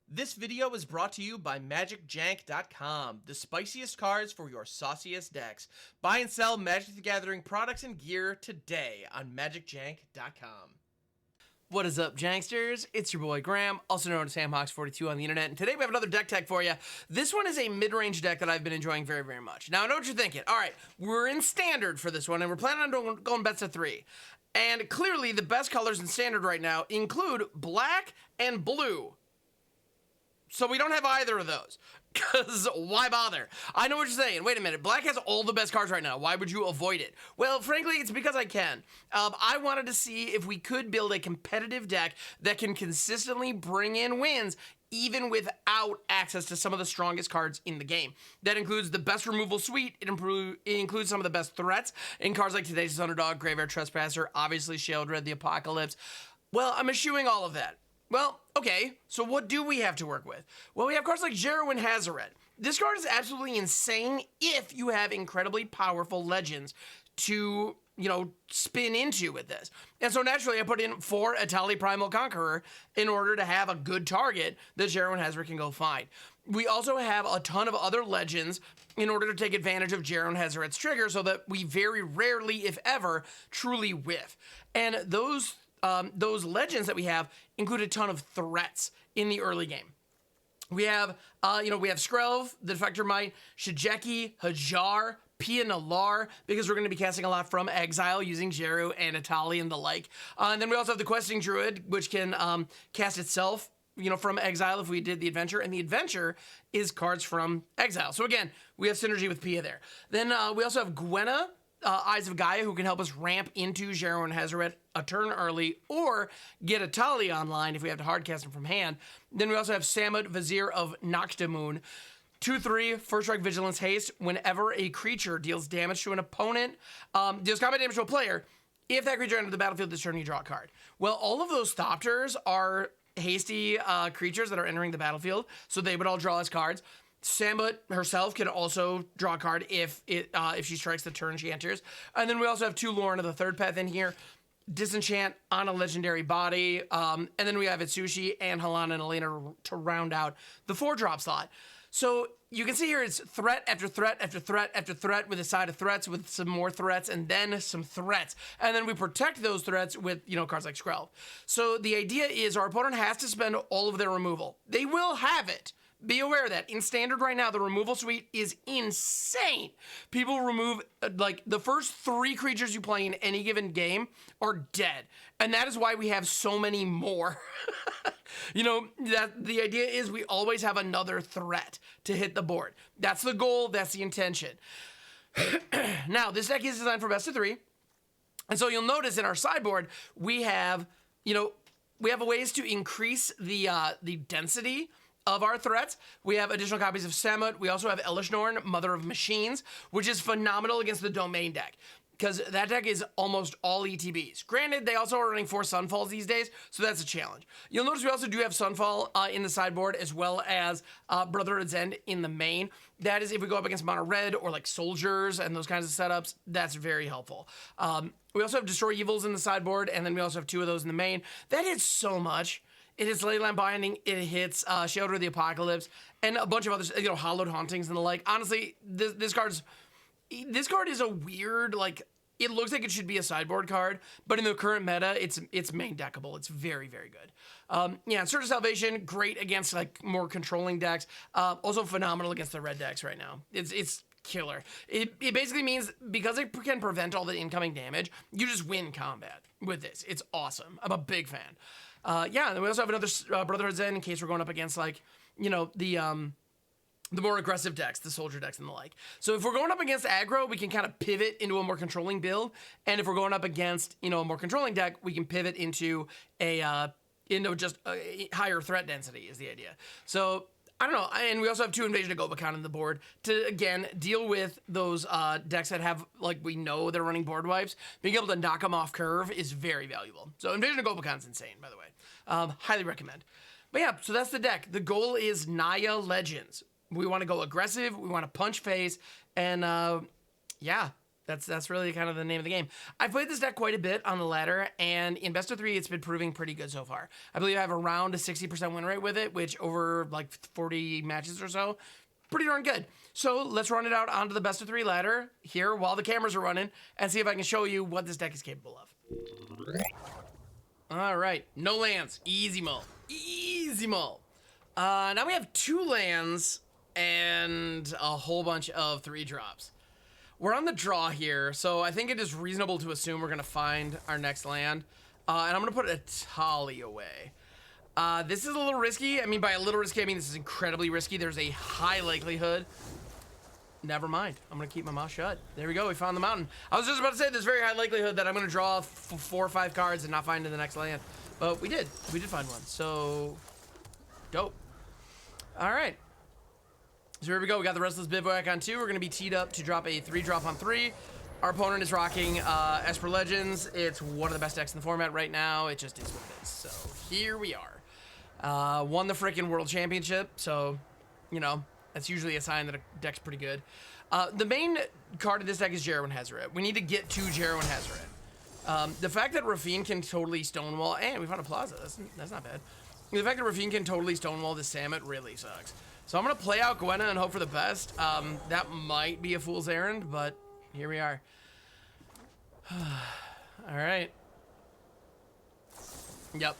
This video is brought to you by MagicJank.com, the spiciest cards for your sauciest decks. Buy and sell Magic the Gathering products and gear today on MagicJank.com. What is up, Janksters? It's your boy Graham, also known as hamhocks42 on the internet, and today we have another deck tech for you. This one is a mid-range deck that I've been enjoying very, very much. Now, I know what you're thinking. All right, we're in Standard for this one, and we're planning on going best of 3. And clearly, the best colors in Standard right now include black and blue. So we don't have either of those, because why bother? I know what you're saying. Wait a minute. Black has all the best cards right now. Why would you avoid it? Well, frankly, it's because I can. I wanted to see if we could build a competitive deck that can consistently bring in wins, even without access to some of the strongest cards in the game. That includes the best removal suite. It includes some of the best threats in cards like Today's Underdog, Graveyard Trespasser, obviously Sheoldred, the Apocalypse. Well, I'm eschewing all of that. Well, okay, so what do we have to work with? Well, we have cards like Djeru and Hazoret. This card is absolutely insane if you have incredibly powerful legends to, spin into with this. And so naturally I put in 4 Etali Primal Conqueror in order to have a good target that Djeru and Hazoret can go find. We also have a ton of other legends in order to take advantage of Djeru and Hazoret's trigger so that we very rarely, if ever, truly whiff. And those legends that we have include a ton of threats in the early game. We have, we have Skrelv, the Defector Might, Shigeki, Hajar, Pia Nalar, because we're going to be casting a lot from exile using Djeru and Etali and the like. And then we also have the Questing Druid, which can cast itself, from exile if we did the adventure. And the adventure is cards from exile. So again, we have synergy with Pia there. Then we also have Gwenna, Eyes of Gaia, who can help us ramp into Djeru and Hazoret a turn early, or get Etali online if we have to hardcast him from hand. Then we also have Samut, Vizier of Noctimoon. 2/3, first strike, vigilance, haste. Whenever a creature deals damage to an opponent, deals combat damage to a player, if that creature enters the battlefield this turn, you draw a card. Well, all of those Thopters are hasty creatures that are entering the battlefield, so they would all draw as cards. Samut herself can also draw a card if she strikes the turn she enters. And then we also have 2 Lauren of the Third Path in here. Disenchant on a legendary body. And then we have Itsushi and Halana and Elena to round out the 4-drop slot. So you can see here it's threat after threat after threat after threat with a side of threats with some more threats and then some threats. And then we protect those threats with, cards like Skrelv. So the idea is our opponent has to spend all of their removal. They will have it. Be aware of that. In Standard right now, the removal suite is insane. People remove, the first 3 creatures you play in any given game are dead. And that is why we have so many more. That the idea is we always have another threat to hit the board. That's the goal. That's the intention. Now, this deck is designed for best of 3. And so you'll notice in our sideboard, we have ways to increase the density of our threats. We have additional copies of Samut. We also have Elishnorn, Mother of Machines, which is phenomenal against the Domain deck, because that deck is almost all ETBs. Granted, they also are running 4 Sunfalls these days, so that's a challenge. You'll notice we also do have Sunfall in the sideboard, as well as Brotherhood's End in the main. That is if we go up against Mono Red or like Soldiers and those kinds of setups, that's very helpful. We also have Destroy Evils in the sideboard, and then we also have 2 of those in the main. That hits so much. It hits Leyline Binding, it hits Sheoldred the Apocalypse, and a bunch of others, Hallowed Hauntings and the like. Honestly, this card is a weird, it looks like it should be a sideboard card, but in the current meta, it's main deckable. It's very, very good. Surge of Salvation, great against more controlling decks. Also phenomenal against the red decks right now. It's killer. It basically means because it can prevent all the incoming damage, you just win combat with this. It's awesome. I'm a big fan. And then we also have another Brotherhood's End in case we're going up against the more aggressive decks, the Soldier decks and the like. So if we're going up against aggro, we can kind of pivot into a more controlling build. And if we're going up against, a more controlling deck, we can pivot into just a higher threat density is the idea. So I don't know. And we also have 2 Invasion of Gobakhan on the board to, again, deal with those decks that have, we know they're running board wipes. Being able to knock them off curve is very valuable. So Invasion of Gobakhan's insane, by the way. Highly recommend. But yeah, so that's the deck. The goal is Naya Legends. We want to go aggressive. We want to punch face. And, That's really kind of the name of the game. I've played this deck quite a bit on the ladder, and in best of 3, it's been proving pretty good so far. I believe I have around a 60% win rate with it, which over like 40 matches or so, pretty darn good. So let's run it out onto the best of 3 ladder here while the cameras are running and see if I can show you what this deck is capable of. All right, no lands, easy mull, easy mull. Now we have 2 lands and a whole bunch of 3 drops. We're on the draw here, so I think it is reasonable to assume we're going to find our next land. And I'm going to put Etali away. This is a little risky. I mean, by a little risky, I mean this is incredibly risky. There's a high likelihood. Never mind. I'm going to keep my mouth shut. There we go. We found the mountain. I was just about to say there's very high likelihood that I'm going to draw 4 or 5 cards and not find the next land. But we did. We did find one. So, dope. All right. So here we go. We got the Restless Bivouac on 2. We're going to be teed up to drop a 3-drop on 3. Our opponent is rocking Esper Legends. It's one of the best decks in the format right now. It just is what it is. So here we are. Won the freaking World Championship. So, you know, that's usually a sign that a deck's pretty good. The main card of this deck is Djeru and Hazoret. We need to get to Djeru and Hazoret. The fact that Rafine can totally stonewall, and we found a Plaza. That's not bad. The fact that Rafine can totally stonewall the Samet really sucks. So I'm going to play out Gwenna and hope for the best. That might be a fool's errand, but here we are. All right. Yep.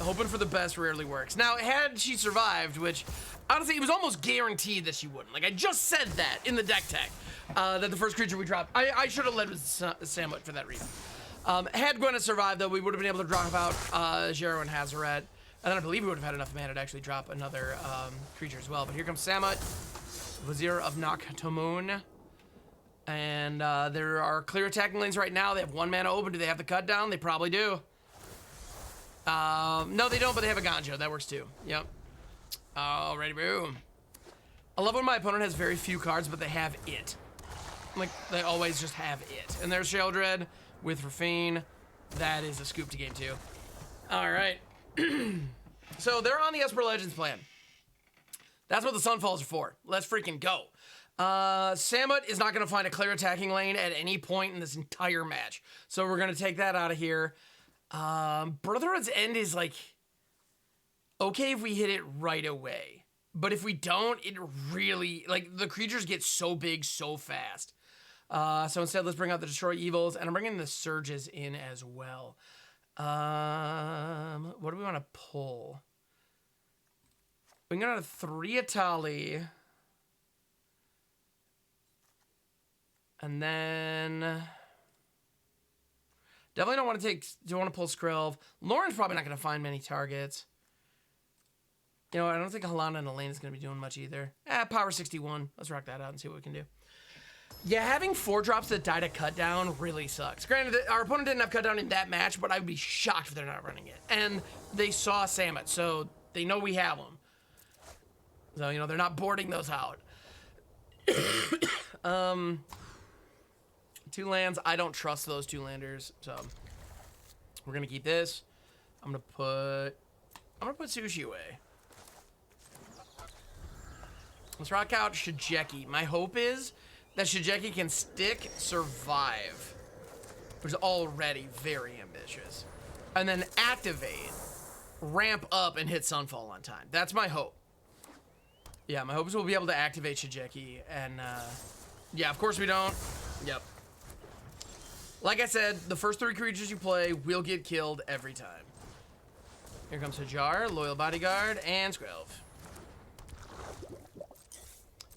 Hoping for the best rarely works. Now, had she survived, which, honestly, it was almost guaranteed that she wouldn't. Like, I just said that in the deck tag, that the first creature we dropped. I should have led with Samut for that reason. Had Gwenna survived, though, we would have been able to drop out Djeru and Hazoret. And then I believe we would have had enough mana to actually drop another creature as well. But here comes Samut, Vizier of Naktomun. And there are clear attacking lanes right now. They have 1 mana open. Do they have the cut down? They probably do. No, they don't, but they have a Ganjo. That works too. Yep. Alrighty, boom. I love when my opponent has very few cards, but they have it. Like, they always just have it. And there's Sheldred with Rafine. That is a scoop to game 2. Alright. So they're on the Esper Legends plan. That's what the Sunfalls are for. Let's freaking go. Samut is not going to find a clear attacking lane at any point in this entire match. So we're going to take that out of here. Brotherhood's End is like, okay if we hit it right away. But if we don't, it really, like, the creatures get so big so fast. So instead, let's bring out the Destroy Evils, and I'm bringing the Surges in as well. What do we want to pull? We can go to 3 Etali. And then definitely don't want to pull Skrill. Lauren's probably not going to find many targets. You know, I don't think Halana and Elaine is going to be doing much either. Power 61. Let's rock that out and see what we can do. Yeah, having 4 drops that die to cut down really sucks. Granted, our opponent didn't have cut down in that match, but I'd be shocked if they're not running it. And they saw Samut, so they know we have them. So, you know, they're not boarding those out. 2 lands. I don't trust those 2 landers, so we're gonna keep this. I'm gonna put Sushi away. Let's rock out Shigeki. My hope is that Shigeki can stick, survive, which is already very ambitious, and then activate, ramp up, and hit Sunfall on time. That's my hope. Yeah, my hope is we'll be able to activate Shigeki, and yeah, of course we don't. Yep. Like I said, the first 3 creatures you play will get killed every time. Here comes Hajar, Loyal Bodyguard, and Skrill.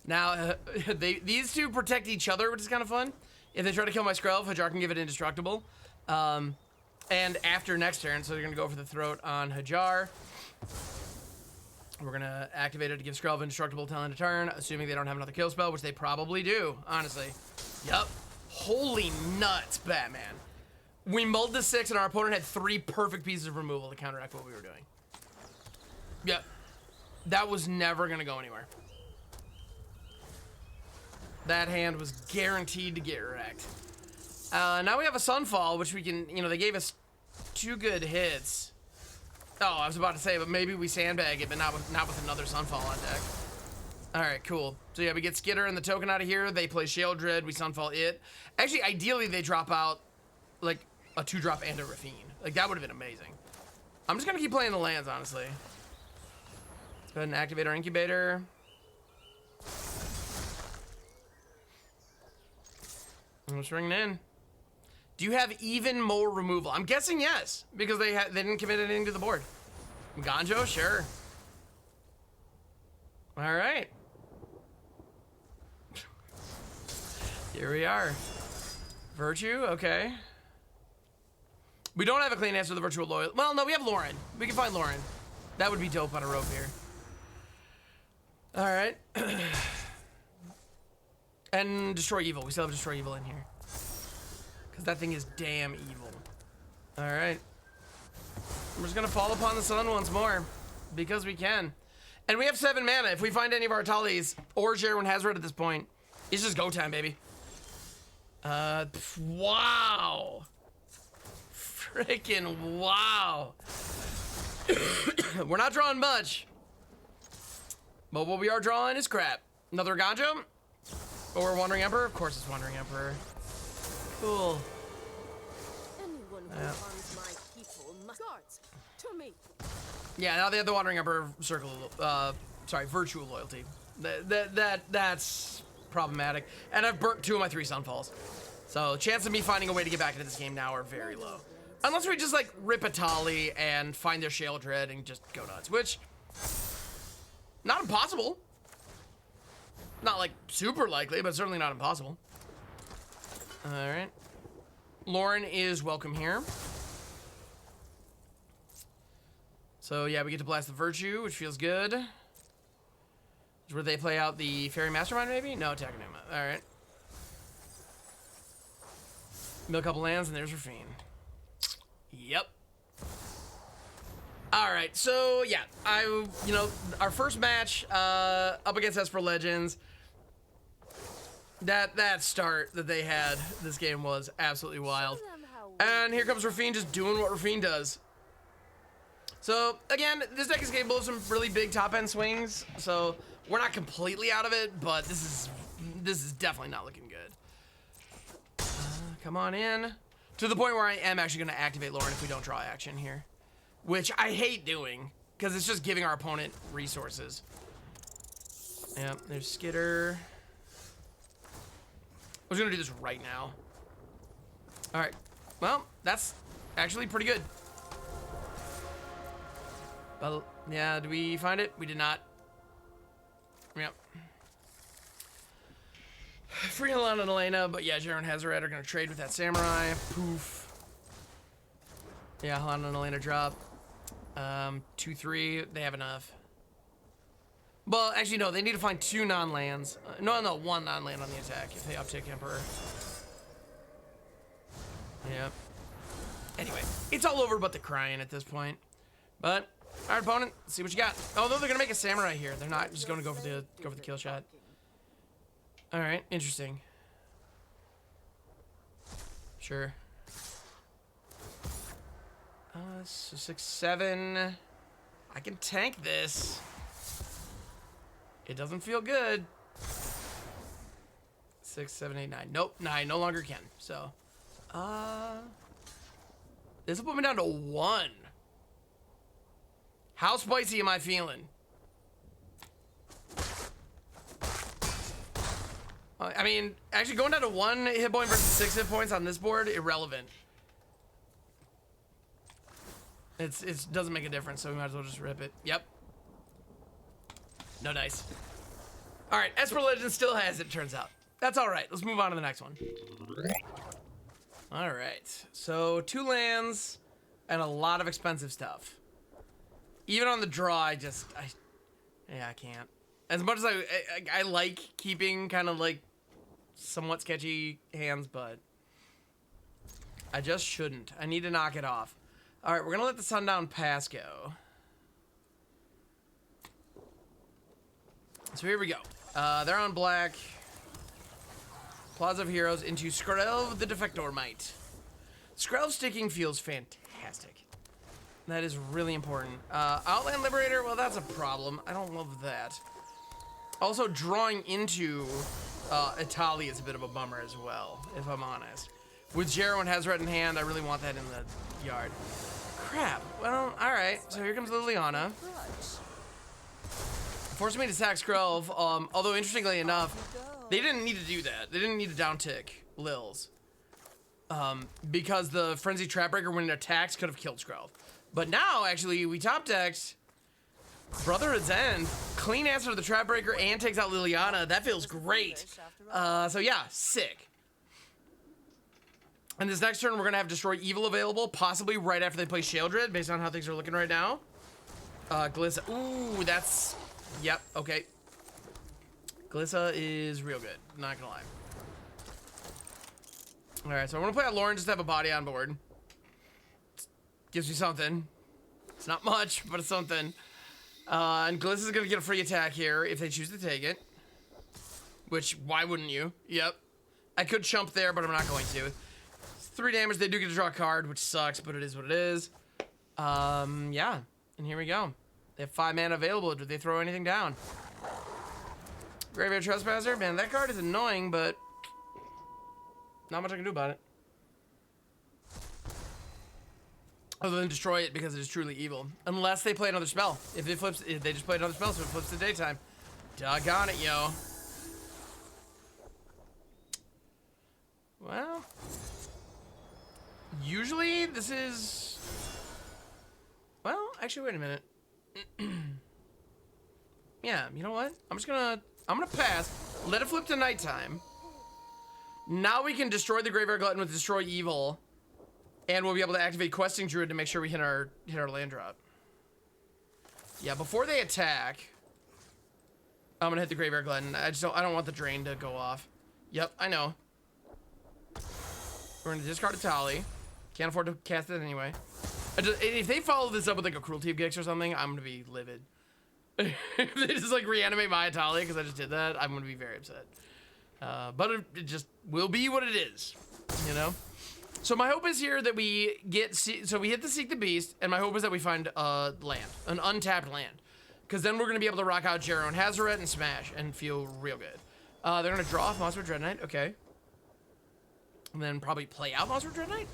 Now, these 2 protect each other, which is kind of fun. If they try to kill my Skrill, Hajar can give it indestructible. And after next turn, so they're going to go for the throat on Hajar. We're going to activate it to give Skrill indestructible till end of turn, assuming they don't have another kill spell, which they probably do, honestly. Yup. Holy nuts, Batman. We mulled to 6, and our opponent had 3 perfect pieces of removal to counteract what we were doing. Yep. That was never going to go anywhere. That hand was guaranteed to get wrecked. Now we have a Sunfall, which we can, you know, they gave us 2 good hits. Oh, I was about to say, but maybe we sandbag it, but not with another Sunfall on deck. All right, cool. So yeah, we get Skitter and the token out of here. They play Sheoldred. We Sunfall it. Actually, ideally, they drop out like a 2-drop and a Rafine. Like that would have been amazing. I'm just gonna keep playing the lands, honestly. Let's go ahead and activate our incubator. I'm just ringing in. Do you have even more removal? I'm guessing yes, because they didn't commit anything to the board. Ganjo, sure. All right. Here we are. Virtue, okay. We don't have a clean answer to the Virtual Loyal. Well, no, we have Lauren. We can find Lauren. That would be dope on a rope here. All right. And Destroy Evil. We still have Destroy Evil in here. Because that thing is damn evil. All right. We're just going to fall upon the sun once more. Because we can. And we have 7 mana. If we find any of our Etalis or Djeru and Hazoret at this point, it's just go time, baby. Wow. Freaking wow. We're not drawing much. But what we are drawing is crap. Another Ganjo? Or Wandering Emperor? Of course it's Wandering Emperor. Cool. Anyone who harms my people must guards to me. Yeah, now they have the Wandering Emperor circle, virtual loyalty. That's problematic. And I've burnt 2 of my 3 Sunfalls. So chance of me finding a way to get back into this game now are very low. Unless we just like rip Etali and find their Sheoldred and just go nuts, which, not impossible. Not like super likely, but certainly not impossible. All right. Lauren is welcome here. So yeah, we get to blast the Virtue, which feels good. Where they play out the Fairy Mastermind, maybe? No, attacking him. All right. Mill a couple lands, and there's Rafine. Yep. All right, so yeah, our first match up against Esper Legends. That start that they had this game was absolutely wild. And here comes Rafine just doing what Rafine does. So again, this deck is capable of some really big top end swings. So we're not completely out of it, but this is definitely not looking good. Come on in. To the point where I am actually going to activate Lauren if we don't draw action here. Which I hate doing, because it's just giving our opponent resources. Yep, there's Skitter. I was going to do this right now. Alright, well, that's actually pretty good. Well, yeah, did we find it? We did not. Yep. Free Helena and Elena, but yeah, Djeru and Hazoret are going to trade with that Samurai. Poof. Yeah, Helena and Elena drop. 2-3, they have enough. Well, actually, no, they need to find 2 non-lands. No, 1 non-land on the attack if they uptick Emperor. Yep. Anyway, it's all over but the crying at this point. But, alright, opponent, let's see what you got. Oh, no, they're gonna make a Samurai here. They're not just gonna go for the kill shot. Alright, interesting. Sure. So 6, 7. I can tank this. It doesn't feel good. 6, 7, 8, 9. Nope, 9 no longer can. So, this will put me down to 1. How spicy am I feeling? I mean, actually going down to 1 hit point versus 6 hit points on this board, irrelevant. It doesn't make a difference, so we might as well just rip it. Yep. No dice. All right, Esper Legend still has it, turns out. That's all right. Let's move on to the next one. All right. So 2 lands and a lot of expensive stuff. Even on the draw, I can't. As much as I like keeping kind of like somewhat sketchy hands, but I just shouldn't. I need to knock it off. All right, we're gonna let the Sundown Pass go. So here we go. They're on black. Plaza of Heroes into Skrelv the Defector Might. Skrelv sticking feels fantastic. That is really important. Outland Liberator, well, that's a problem. I don't love that. Also, drawing into Etali is a bit of a bummer as well, if I'm honest. With Djeru and Hazoret in hand, I really want that in the yard. Crap. Well, alright. So here comes Liliana. Forcing me to sack Skrelv, although interestingly enough, they didn't need to do that. They didn't need to downtick Lils. Because the Frenzy Trapbreaker, when it attacks, could have killed Skrelv. But now, actually, we top decked Brotherhood's End, clean answer to the Trapbreaker, and takes out Liliana. That feels great. So yeah, sick. And this next turn, we're gonna have Destroy Evil available, possibly right after they play Sheoldred, based on how things are looking right now. Glissa, ooh, that's, yep, okay. Glissa is real good, not gonna lie. All right, so I'm gonna play out Lauren just to have a body on board. Gives me something. It's not much, but it's something. And Glissa's gonna get a free attack here if they choose to take it. Which, why wouldn't you? Yep. I could chump there, but I'm not going to. It's 3 damage, they do get to draw a card, which sucks, but it is what it is. Yeah, and here we go. They have 5 mana available. Did they throw anything down? Graveyard Trespasser? Man, that card is annoying, but not much I can do about it. Other than destroy it because it is truly evil. Unless they play another spell. If they just play another spell, so it flips to daytime. Doggone it, yo. Well, usually this is, well, actually, wait a minute. Yeah, you know what? I'm gonna pass. Let it flip to nighttime. Now we can destroy the Graveyard Glutton with Destroy Evil. And we'll be able to activate Questing Druid to make sure we hit our land drop. Yeah, before they attack, I'm gonna hit the Graveyard Glutton. I don't want the drain to go off. Yep, I know. We're gonna discard Etali. Can't afford to cast it anyway. If they follow this up with like a Cruelty of Gix or something, I'm gonna be livid. If they just like reanimate my Etali because I just did that, I'm gonna be very upset. But it just will be what it is, you know? So my hope is here that we get, so we hit the Seek the Beast, and my hope is that we find land, an untapped land. Because then we're going to be able to rock out Djeru and Hazoret and smash and feel real good. They're going to draw off Monster Dread Knight, okay. And then probably play out Monster Dread Knight?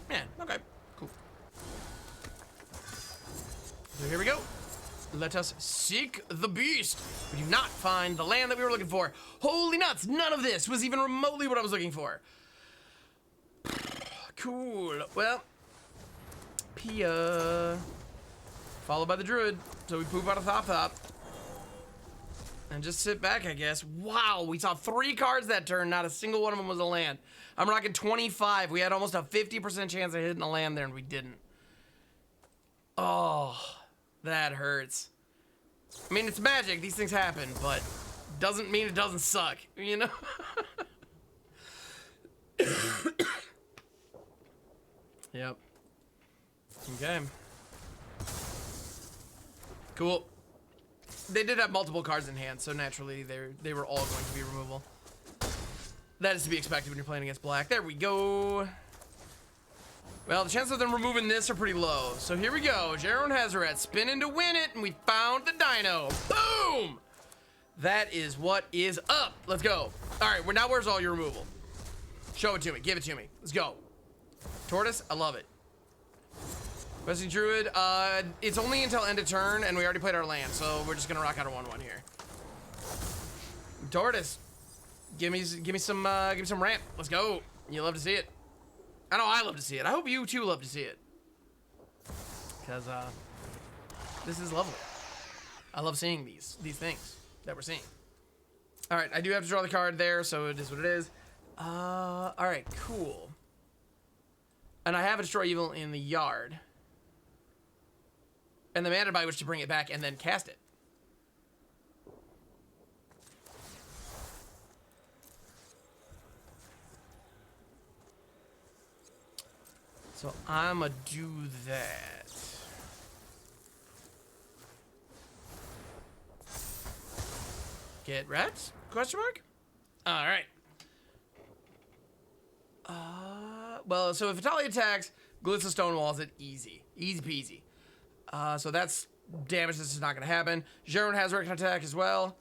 Yeah, okay, cool. So here we go. Let us seek the beast. We do not find the land that we were looking for. Holy nuts, none of this was even remotely what I was looking for. Cool. Well, Pia. Followed by the Druid. So we poop out a Thop. And just sit back, I guess. Wow, we saw 3 cards that turn. Not a single one of them was a land. I'm rocking 25. We had almost a 50% chance of hitting a land there, and we didn't. Oh, that hurts. I mean, it's Magic. These things happen, but doesn't mean it doesn't suck, you know? Yep. Okay. Cool. They did have multiple cards in hand, so naturally they were all going to be removal. That is to be expected when you're playing against black. There we go. Well, the chances of them removing this are pretty low. So here we go. Djeru and Hazoret spinning to win it, and we found the dino. Boom! That is what is up. Let's go. All right, well, now where's all your removal? Show it to me. Give it to me. Let's go. Tortoise, I love it. Questing Druid, it's only until end of turn, and we already played our land, so we're just gonna rock out a 1/1 here. Tortoise, give me some ramp. Let's go. You love to see it. I know I love to see it. I hope you too love to see it, because this is lovely. I love seeing these things that we're seeing. All right, I do have to draw the card there, so it is what it is. All right, cool. And I have a Destroy Evil in the yard. And the mana by which to bring it back and then cast it. So I'ma do that. Get rats? Question mark? All right. Well, so if Etali attacks, Glitza Stonewalls it easy. Easy peasy. So that's damage that's just not going to happen. Djeru and Hazoret can attack as well.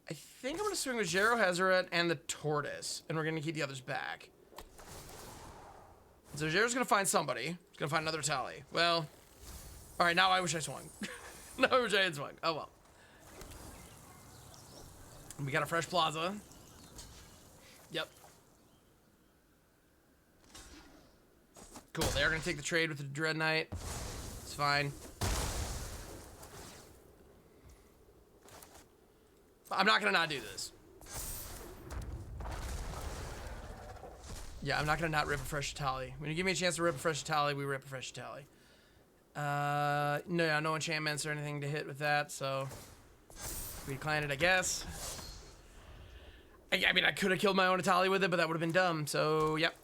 I think I'm going to swing with Djeru, Hazoret, and the Tortoise, and we're going to keep the others back. So Djeru's going to find somebody. He's going to find another Etali. Well, all right, now I wish I swung. Now I wish I had swung. Oh, well. We got a fresh plaza. Yep. Cool, they are going to take the trade with the Dread Knight. It's fine. I'm not going to not do this. Yeah, I'm not going to not rip a fresh Etali. When you give me a chance to rip a fresh Etali, we rip a fresh Etali. No enchantments or anything to hit with that, so we declined it, I guess. I mean, I could have killed my own Etali with it, but that would have been dumb, so yep.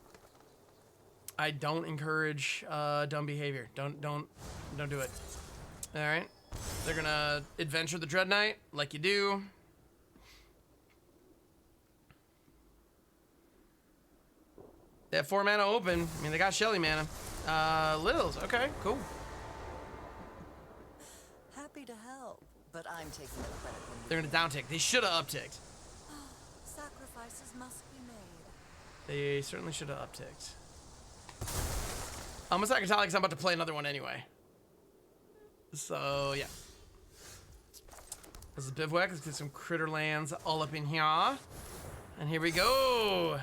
I don't encourage dumb behavior. Don't do it. All right. They're going to adventure the Dread Knight like you do. They have 4 mana open. I mean, they got Shelly mana. Lils, okay, cool. Happy to help, but I'm taking the credit when They're gonna downtick. They should have upticked. sacrifices must be made. They certainly should have upticked. I'm gonna sack Etali because I'm about to play another one anyway. So yeah. This is Bivouac. Let's get some critter lands all up in here. And here we go.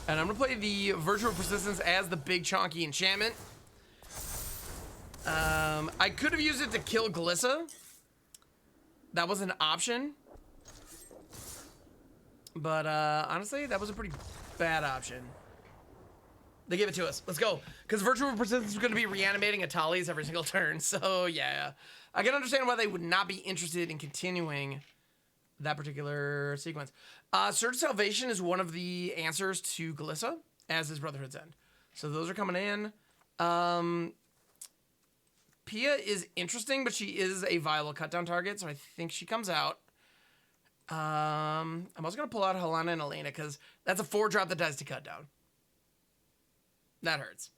And I'm gonna play the Virtual Persistence as the big chonky enchantment. I could have used it to kill Glissa. That was an option. But honestly, that was a pretty bad option. They gave it to us. Let's go. Because Virtual Persistence is going to be reanimating Etali's every single turn. So yeah, I can understand why they would not be interested in continuing that particular sequence. Surge Salvation is one of the answers to Glissa, as is Brotherhood's End. So those are coming in. Pia is interesting, but she is a viable cutdown target, so I think she comes out. I'm also going to pull out Helena and Elena, because that's a 4-drop that dies to cutdown. That hurts.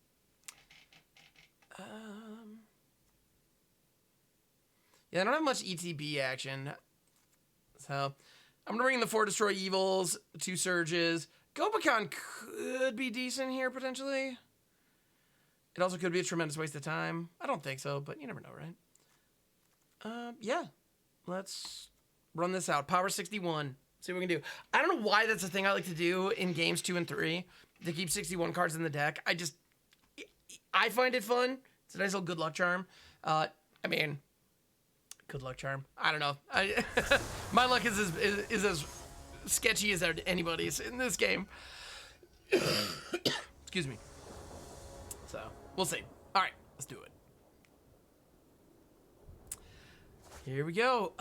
Yeah, I don't have much ETB action. So I'm going to bring in the 4 Destroy Evils, 2 Surges. Gobakon could be decent here, potentially. It also could be a tremendous waste of time. I don't think so, but you never know, right? Yeah. Let's run this out. Power 61. See what we can do. I don't know why that's a thing I like to do in games 2 and 3. To keep 61 cards in the deck. I find it fun. It's a nice little good luck charm. I mean, good luck charm. I don't know. My luck is as sketchy as anybody's in this game. Excuse me. So, we'll see. All right, let's do it. Here we go.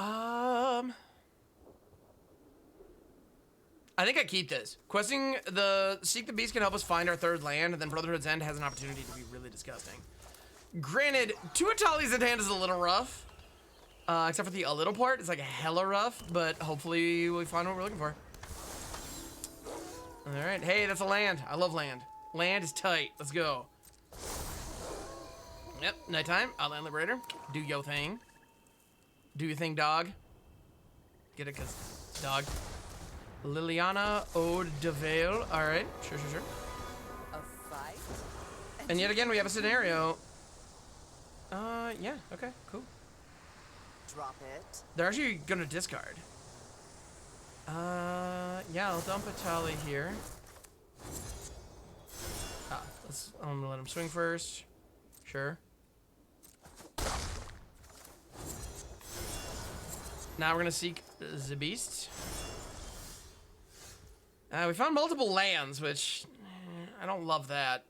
I think I keep this. Questing the Seek the Beast can help us find our 3rd land, and then Brotherhood's End has an opportunity to be really disgusting. Granted, 2 Etali's in hand is a little rough. Except for the a little part. It's like a hella rough, but hopefully we find what we're looking for. Alright, hey, that's a land. I love land. Land is tight. Let's go. Yep, nighttime. Outland Liberator. Do yo thing. Do your thing, dog. Get it, because dog. Liliana Ode de Vale. Alright, sure. A fight? And yet again, we have a scenario. Yeah, okay, cool. Drop it. They're actually gonna discard. Yeah, I'll dump Etali here. I'm gonna let him swing first. Sure. Now we're gonna seek the beast. We found multiple lands, which I don't love that.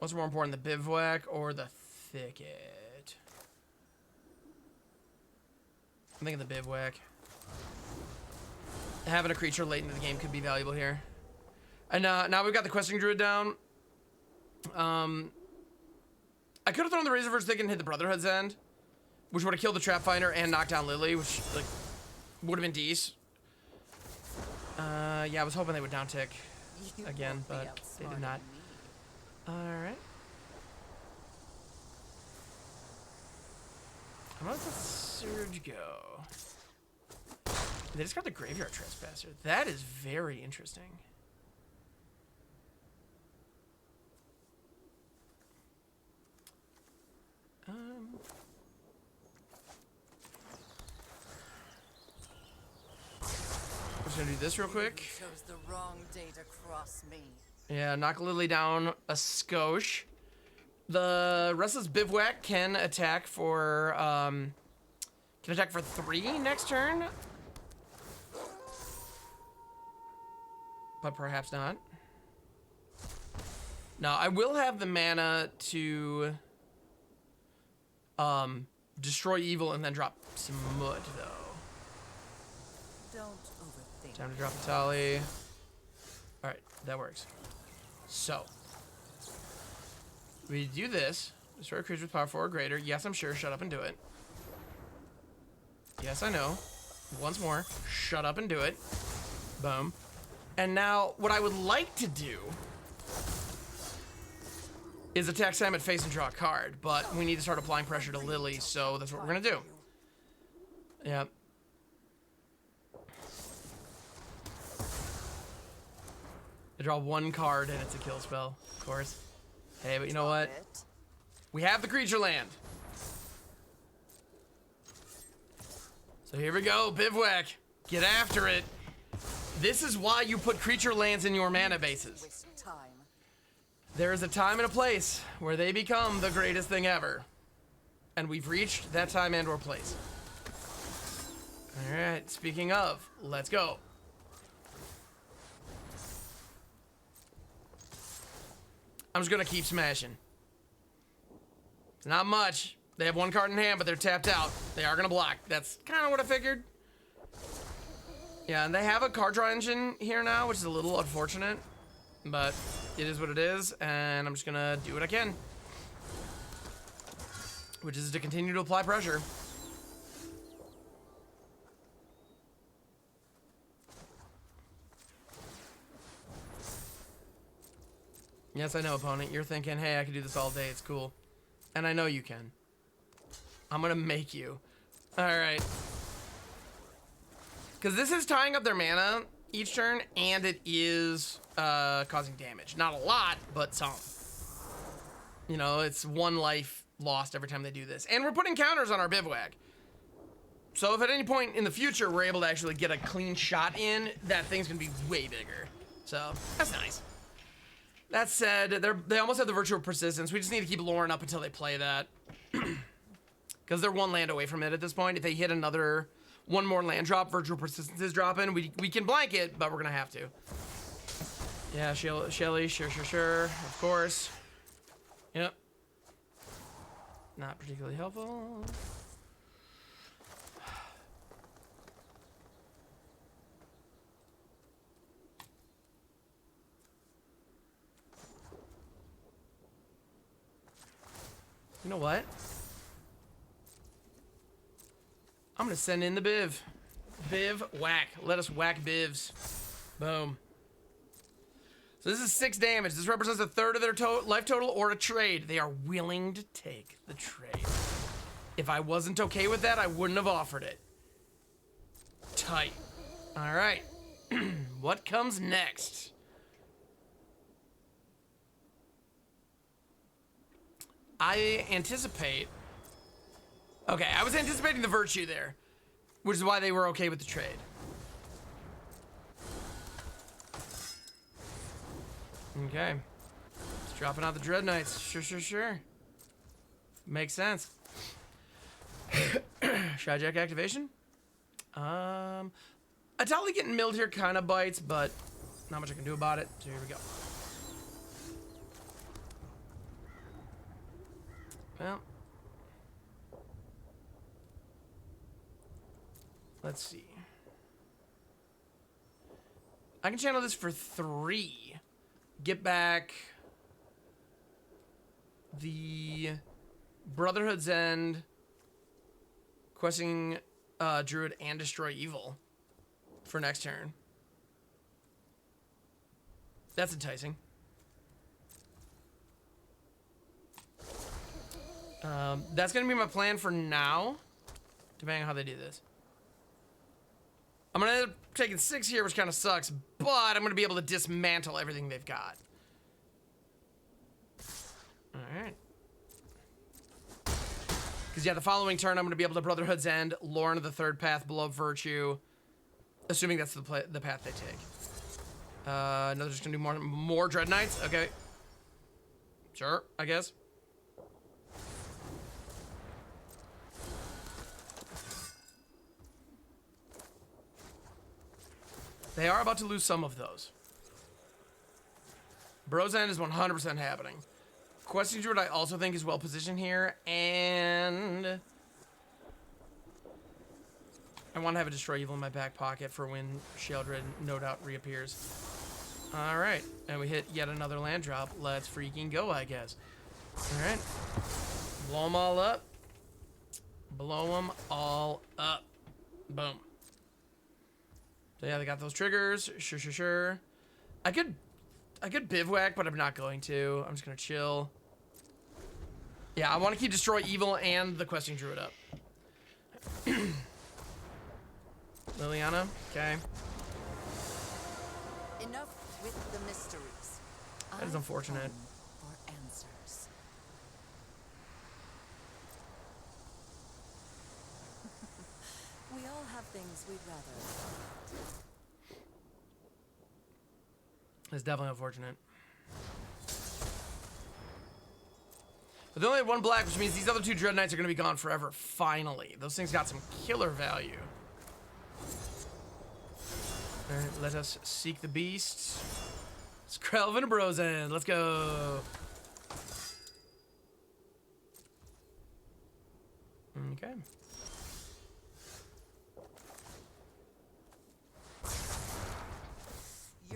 What's more important, the bivouac or the thicket? I'm thinking the bivouac. Having a creature late into the game could be valuable here. And now we've got the questing druid down. I could have thrown the Razorverse Thicket and hit the Brotherhood's End, which would have killed the Trap Finder and knocked down Lily, which like would have been decent. Yeah, I was hoping they would downtick. You again, won't be but they did outsmarting not. me. All right. How does the Surge go? They just got the Graveyard Trespasser. That is very interesting. I'm just gonna do this real quick. You chose the wrong day to cross me. Yeah, knock Lily down a skosh. The Restless Bivouac can attack for 3 next turn. But perhaps not. Now, I will have the mana to destroy evil and then drop some mud, though. Don't overthink. Time to drop Etali. Alright, that works. So, we do this. Destroy a creature with power 4 or greater. Yes, I'm sure. Shut up and do it. Yes, I know. Once more. Shut up and do it. Boom. And now, what I would like to do is attack Sam at face and draw a card, but we need to start applying pressure to Lily, so that's what we're gonna do. Yep. I draw 1 card and it's a kill spell, of course. Hey, but you know what? We have the creature land. So here we go, Bivouac. Get after it. This is why you put creature lands in your mana bases. Waste time. There is a time and a place where they become the greatest thing ever. And we've reached that time and or place. Alright, speaking of, let's go. I'm just gonna keep smashing. It's not much. They have 1 card in hand, but they're tapped out. They are gonna block. That's kind of what I figured. Yeah, and they have a card draw engine here now, which is a little unfortunate, but it is what it is, and I'm just gonna do what I can, which is to continue to apply pressure. Yes, I know, opponent. You're thinking, hey, I could do this all day. It's cool. And I know you can. I'm gonna make you. All right. Because this is tying up their mana each turn, and it is causing damage. Not a lot, but some. You know, it's 1 life lost every time they do this. And we're putting counters on our Bivouac. So if at any point in the future we're able to actually get a clean shot in, that thing's going to be way bigger. So, that's nice. That said, they almost have the Virtual Persistence. We just need to keep luring up until they play that. Because they're 1 land away from it at this point. If they hit another 1 more land drop, Virtual Persistence is dropping. We can blank it, but we're gonna have to. Yeah, Shelly, sure, of course. Yep. Not particularly helpful. You know what? I'm gonna send in the Biv. Biv, whack. Let us whack Bivs. Boom. So this is 6 damage. This represents 1/3 of their life total or a trade. They are willing to take the trade. If I wasn't okay with that, I wouldn't have offered it. Tight. All right. What comes next? I anticipate... Okay, I was anticipating the Virtue there, which is why they were okay with the trade. Okay. Just dropping out the Dread Knights. Sure. Makes sense. Shyjack activation. Etali getting milled here kind of bites, but not much I can do about it. So here we go. Well, let's see. I can channel this for 3. Get back the Brotherhood's End, questing Druid, and destroy evil for next turn. That's enticing. That's gonna be my plan for now, depending on how they do this. I'm gonna end up taking 6 here, which kind of sucks, but I'm gonna be able to dismantle everything they've got. All right. Because yeah, the following turn I'm gonna be able to Brotherhood's End, Lorn of the Third Path, Below Virtue, assuming that's the path they take. No, they're just gonna do more Dread Knights. Okay. Sure, I guess. They are about to lose some of those. Bro's End is 100% happening. Questing Druid I also think is well positioned here, and I want to have a Destroy Evil in my back pocket for when Sheoldred no doubt reappears. All right, and we hit yet another land drop. Let's freaking go, I guess. All right, blow them all up. Blow them all up. Boom. So yeah, they got those triggers. Sure. I could bivouac, but I'm not going to. I'm just gonna chill. Yeah, I want to keep Destroy Evil and the Questing Druid up. Liliana, okay. Enough with the mysteries. That is unfortunate. For answers. We all have things we'd rather. It's definitely unfortunate. But they only had one black, which means these other two Dread Knights are going to be gone forever, finally. Those things got some killer value. Alright, let us seek the beasts. Skrelv and Bro's End. Let's go. Okay.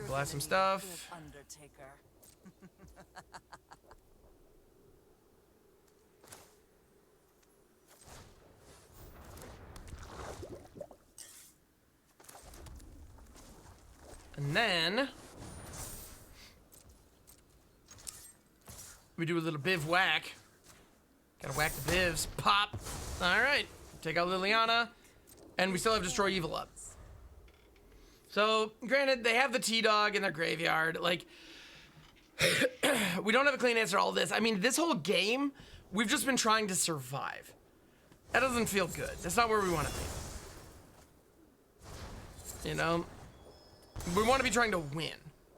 Blast some stuff. Undertaker. And then we do a little bivouac. Gotta whack the bivs. Pop. Alright. Take out Liliana. And we still have Destroy Evil up. So, granted, they have the T-Dog in their graveyard. Like, we don't have a clean answer to all this. I mean, this whole game, we've just been trying to survive. That doesn't feel good. That's not where we want to be. You know? We want to be trying to win.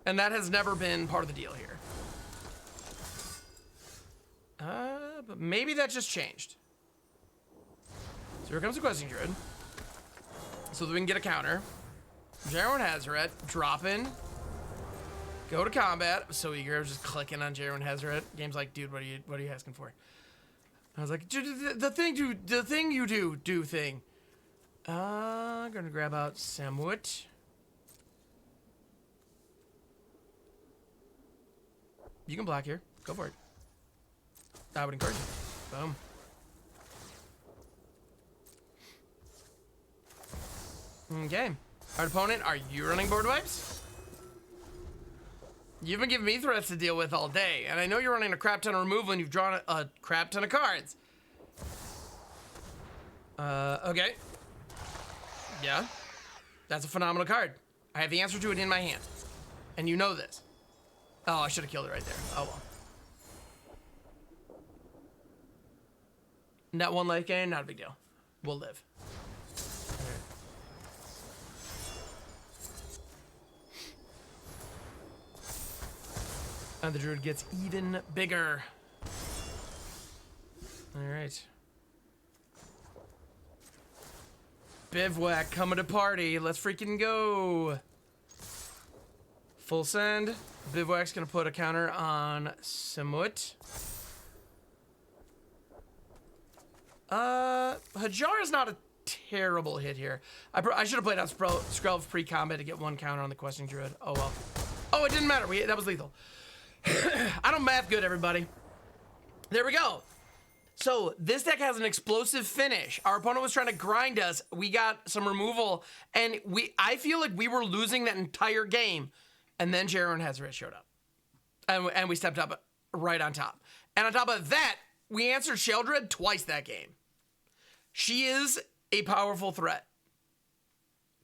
And that has never been part of the deal here. But maybe that just changed. So here comes the Questing Druid. So that we can get a counter. Djeru and Hazoret, drop in, go to combat. I'm so eager, I was just clicking on Djeru and Hazoret. Game's like, dude, what are you asking for? I was like, dude, the thing you do thing. I'm gonna grab out Samut. You can block here. Go for it. I would encourage you. Boom. Okay. Our opponent, are you running board wipes? You've been giving me threats to deal with all day, and I know you're running a crap ton of removal and you've drawn a crap ton of cards. Okay. Yeah. That's a phenomenal card. I have the answer to it in my hand. And you know this. Oh, I should have killed it right there. Oh well. Net one life gain, not a big deal. We'll live. And the druid gets even bigger. All right. Bivouac coming to party. Let's freaking go. Full send. Bivouac's gonna put a counter on Samut. Hajar is not a terrible hit here. I should have played out Skrelv pre-combat to get one counter on the Questing Druid. Oh well. Oh, it didn't matter. That was lethal. I don't math good, everybody. There we go. So this deck has an explosive finish. Our opponent was trying to grind us. We got some removal, and I feel like we were losing that entire game, And then Djeru and Hazoret showed up. And we stepped up right on top. And on top of that, we answered Sheldred twice that game. She is a powerful threat.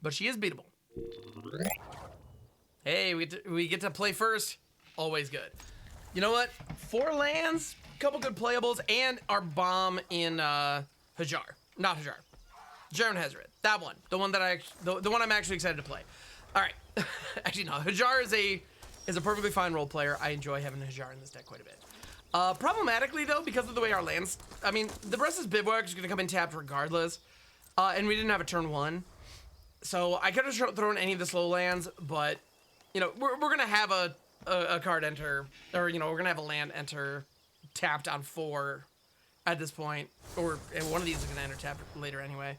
But she is beatable. Hey, we get to play first. Always good. You know what? 4 lands, couple good playables, and our bomb in Hajar. Not Hajar. Djeru and Hazoret. That one. The one that the one I'm actually excited to play. All right. Actually, no. Hajar is a perfectly fine role player. I enjoy having Hajar in this deck quite a bit. Problematically, though, because of the way our lands... I mean, the Breast's Bivouac is going to come in tapped regardless. And we didn't have a turn 1. So I could have thrown any of the slow lands, but, you know, we're going to have a card enter, or, you know, we're going to have a land enter tapped on 4 at this point. Or one of these is going to enter tapped later anyway.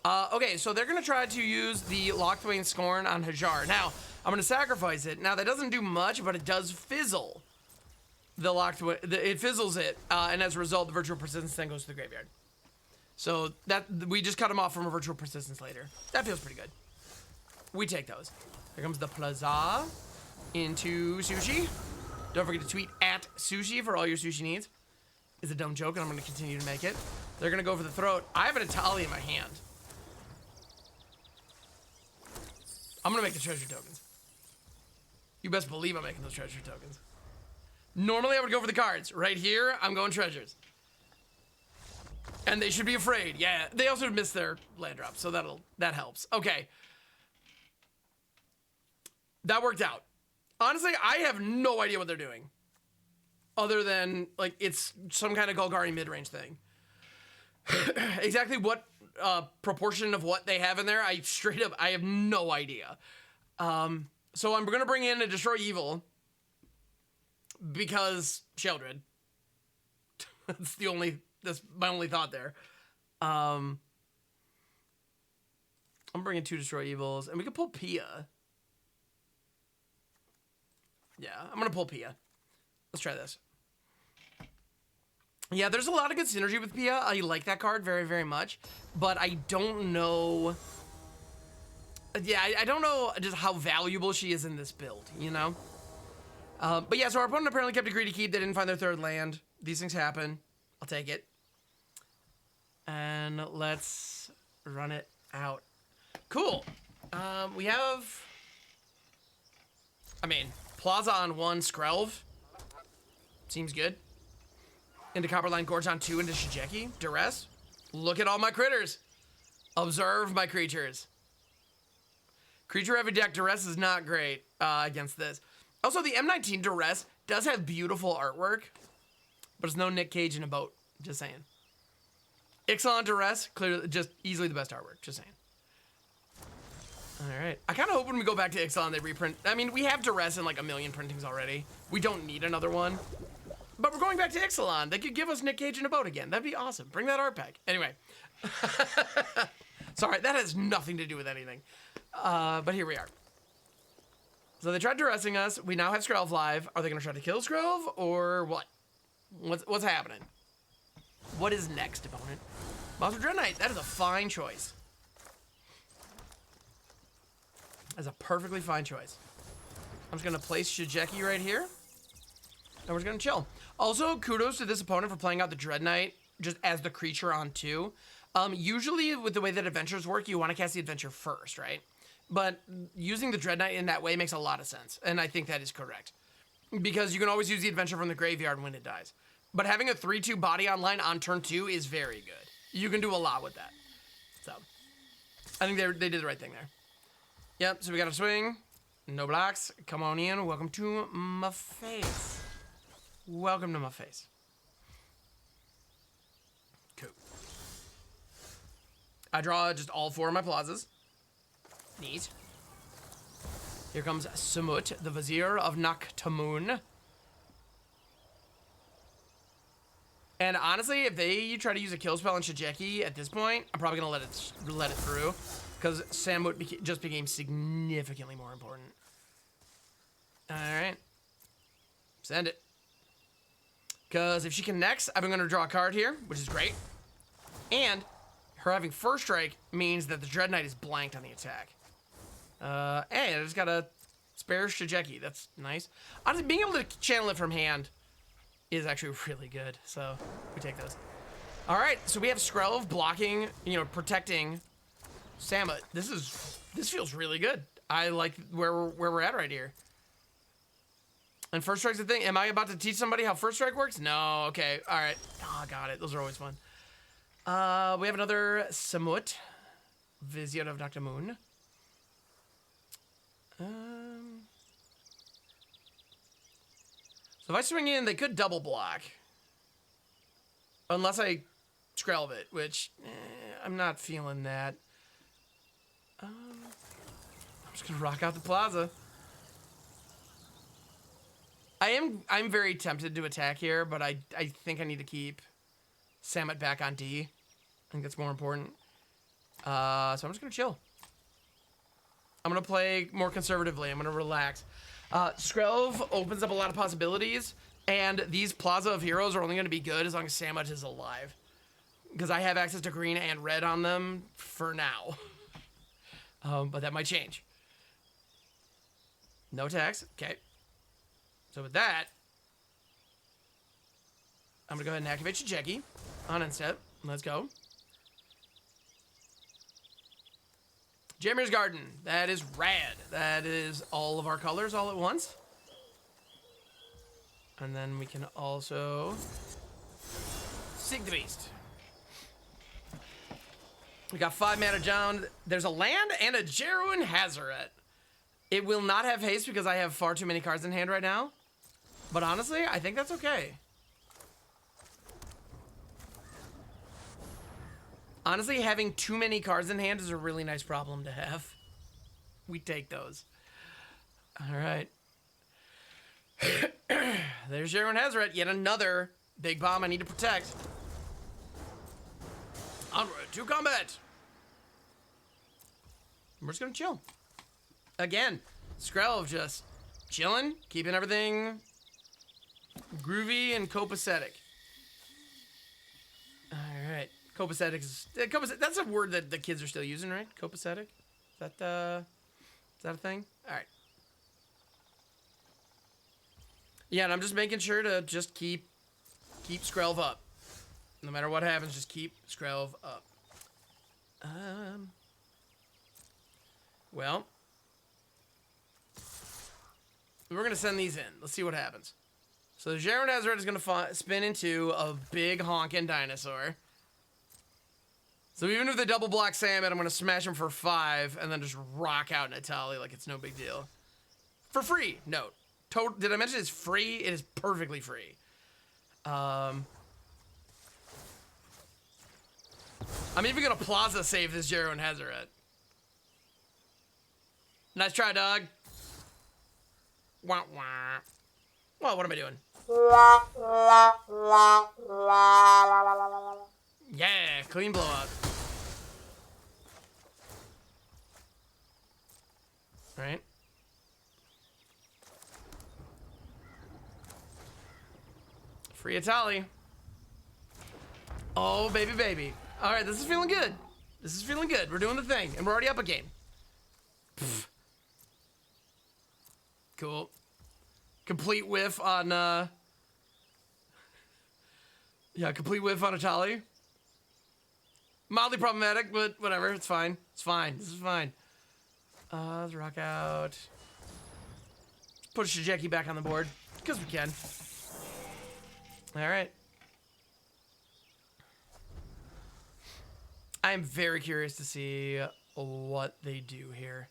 Okay, so they're going to try to use the Lockthwain Scorn on Hajar. Now, I'm going to sacrifice it. Now, that doesn't do much, but it does fizzle the Lockthwain. It fizzles it, and as a result, the Virtual Persistence then goes to the graveyard. So that we just cut them off from a Virtual Persistence later. That feels pretty good. We take those. Here comes the Plaza into Sushi. Don't forget to tweet at Sushi for all your sushi needs. It's a dumb joke, and I'm going to continue to make it. They're going to go for the throat. I have an Etali in my hand. I'm going to make the treasure tokens. You best believe I'm making those treasure tokens. Normally, I would go for the cards. Right here, I'm going treasures. And they should be afraid. Yeah, they also missed their land drop, so that helps. Okay. That worked out. Honestly, I have no idea what they're doing. Other than, like, it's some kind of Golgari mid-range thing. Exactly what proportion of what they have in there, I have no idea. So I'm going to bring in a Destroy Evil. Because Sheldred. That's my only thought there. I'm bringing 2 Destroy Evils, and we can pull Pia. Yeah, I'm gonna pull Pia. Let's try this. Yeah, there's a lot of good synergy with Pia. I like that card very, very much, but I don't know. Yeah, I don't know just how valuable she is in this build, you know? But yeah, so our opponent apparently kept a greedy keep. They didn't find their 3rd land. These things happen. I'll take it. And let's run it out. Cool. We have... I mean, Plaza on 1, Skrelv. Seems good. Into Copperline Gorge on 2, into Shijeki. Duress. Look at all my critters. Observe my creatures. Creature heavy deck Duress is not great against this. Also, the M19 Duress does have beautiful artwork, but it's no Nick Cage in a boat. Just saying. Ixalan Duress, clearly, just easily the best artwork. Just saying. All right. I kind of hope when we go back to Ixalan, they reprint. I mean, we have Duress in like 1 million printings already. We don't need another one. But we're going back to Ixalan. They could give us Nick Cage in a boat again. That'd be awesome. Bring that art pack. Anyway. Sorry, that has nothing to do with anything. But here we are. So they tried duressing us. We now have Skrelv live. Are they going to try to kill Skrelv or what? What's happening? What is next, opponent? Monster Dread Knight. That is a fine choice. That's a perfectly fine choice. I'm just going to place Shijeki right here. And we're just going to chill. Also, kudos to this opponent for playing out the Dread Knight just as the creature on 2. Usually, with the way that adventures work, you want to cast the adventure first, right? But using the Dread Knight in that way makes a lot of sense. And I think that is correct. Because you can always use the adventure from the graveyard when it dies. But having a 3/2 body online on turn 2 is very good. You can do a lot with that. So, I think they did the right thing there. Yep, so we got a swing. No blocks. Come on in. Welcome to my face. Welcome to my face. Cool. I draw just all 4 of my plazas. Neat. Here comes Samut, the Vizier of Naktamun. And honestly, if they try to use a kill spell on Shijeki at this point, I'm probably gonna let it through, because Samut just became significantly more important. All right, send it. Because if she connects, I'm gonna draw a card here, which is great. And her having first strike means that the Dread Knight is blanked on the attack. Hey, I just got a Spare Shigeki. That's nice. Honestly, being able to channel it from hand is actually really good. So we take those. All right, so we have Skrelv blocking, protecting Samut. This feels really good. I like where we're at right here. And first strike's the thing. Am I about to teach somebody how first strike works? No. Okay. All right. Oh, got it. Those are always fun. We have another Samut, Vizier of Dr. Moon. So if I swing in, they could double block. Unless I Skrelv it, which I'm not feeling that. I'm just gonna rock out the plaza. I'm very tempted to attack here, but I think I need to keep Samut back on D. I think that's more important. So I'm just gonna chill. I'm gonna play more conservatively. I'm gonna relax. Skrelv opens up a lot of possibilities, and these Plaza of Heroes are only gonna be good as long as Samut is alive. Because I have access to green and red on them for now. But that might change. No tax. Okay. So with that, I'm going to go ahead and activate Shigeki on instep. Let's go. Jamir's Garden. That is rad. That is all of our colors all at once. And then we can also Sigdrist. We got 5 mana down. There's a land and a Djeru and Hazoret. It will not have haste because I have far too many cards in hand right now. But honestly, I think that's okay. Honestly, having too many cards in hand is a really nice problem to have. We take those. All right. There's Djeru and Hazoret. Yet another big bomb I need to protect. Onward to combat. We're just gonna chill. Again, Skrelv just chilling, keeping everything groovy and copacetic. All right, copacetic is that's a word that the kids are still using, right? Copacetic. Is that a thing? All right. Yeah, and I'm just making sure to just keep Skrelv up. No matter what happens, just keep Skrelv up. Well, we're going to send these in. Let's see what happens. So the Djeru and Hazoret is going to spin into a big honking dinosaur. So even if they double block Samut, I'm going to smash him for 5 and then just rock out an Etali like it's no big deal. For free, note. Did I mention it's free? It is perfectly free. I'm even gonna Plaza save this Djeru and Hazoret. Nice try, dog. Wah, wah. Well, what am I doing? Yeah, clean blowout. Right. Free Etali. Oh, baby, baby. All right, this is feeling good. This is feeling good. We're doing the thing, and we're already up a game. Pfft. Cool. Complete whiff on, yeah, complete whiff on Etali. Mildly problematic, but whatever. It's fine. It's fine. This is fine. Let's rock out. Let's put Shigeki back on the board, because we can. All right. I'm very curious to see what they do here.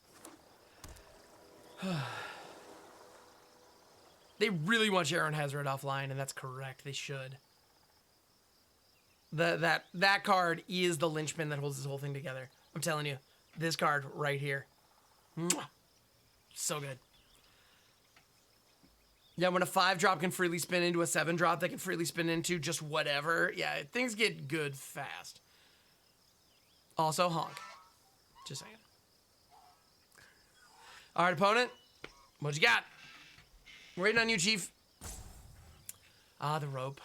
They really want Djeru and Hazoret offline, and that's correct. They should. That card is the linchpin that holds this whole thing together. I'm telling you, this card right here. Mwah. So good. Yeah, when a 5-drop can freely spin into a 7-drop, they can freely spin into just whatever. Yeah, things get good fast. Also, honk. Just saying. All right, opponent. What you got? Waiting on you, Chief. Ah, the rope.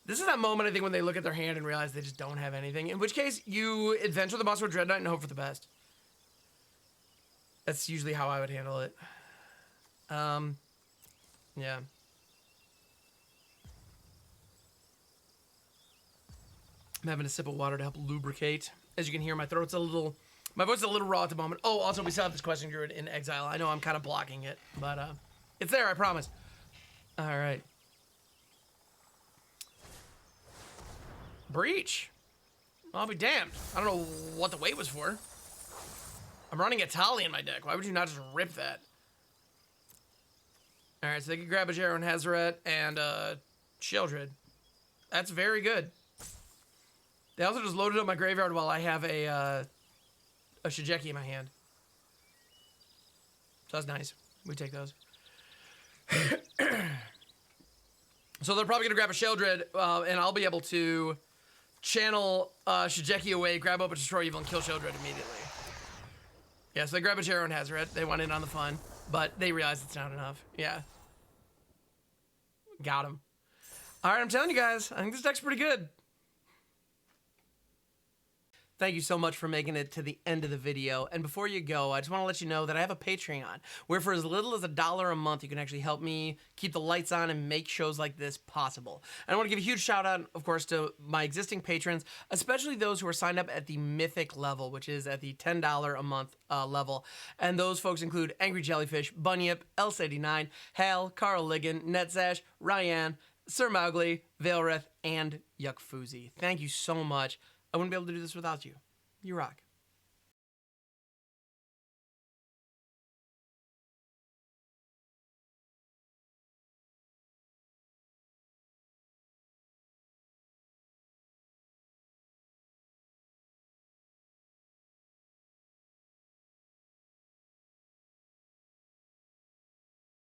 This is that moment, I think, when they look at their hand and realize they just don't have anything. In which case, you adventure the boss with Dread Knight and hope for the best. That's usually how I would handle it. Yeah. I'm having a sip of water to help lubricate. As you can hear, my voice is a little raw at the moment. Oh, also, we still have this question druid in exile. I know I'm kind of blocking it, but it's there, I promise. All right. Breach. I'll be damned. I don't know what the wait was for. I'm running Etali in my deck. Why would you not just rip that? All right, so they can grab a Djeru and Hazoret and Sheldred. That's very good. They also just loaded up my graveyard while I have a Shigeki in my hand. So that's nice. We take those. So they're probably going to grab a Sheldred, and I'll be able to channel Shigeki away, grab up a Destroy Evil, and kill Sheldred immediately. Yeah, so they grab a Djeru and Hazoret. They want in on the fun, but they realize it's not enough. Yeah. Got him. All right, I'm telling you guys, I think this deck's pretty good. Thank you so much for making it to the end of the video. And before you go, I just want to let you know that I have a Patreon where for as little as $1 a month, you can actually help me keep the lights on and make shows like this possible. And I want to give a huge shout out, of course, to my existing patrons, especially those who are signed up at the Mythic level, which is at the $10 a month level. And those folks include Angry Jellyfish, Bunyip, Else89, Hal, Carl Ligon, Netzash, Ryan, Sir Mowgli, Veilrith, and Yuck Foozy. Thank you so much. I wouldn't be able to do this without you. You rock.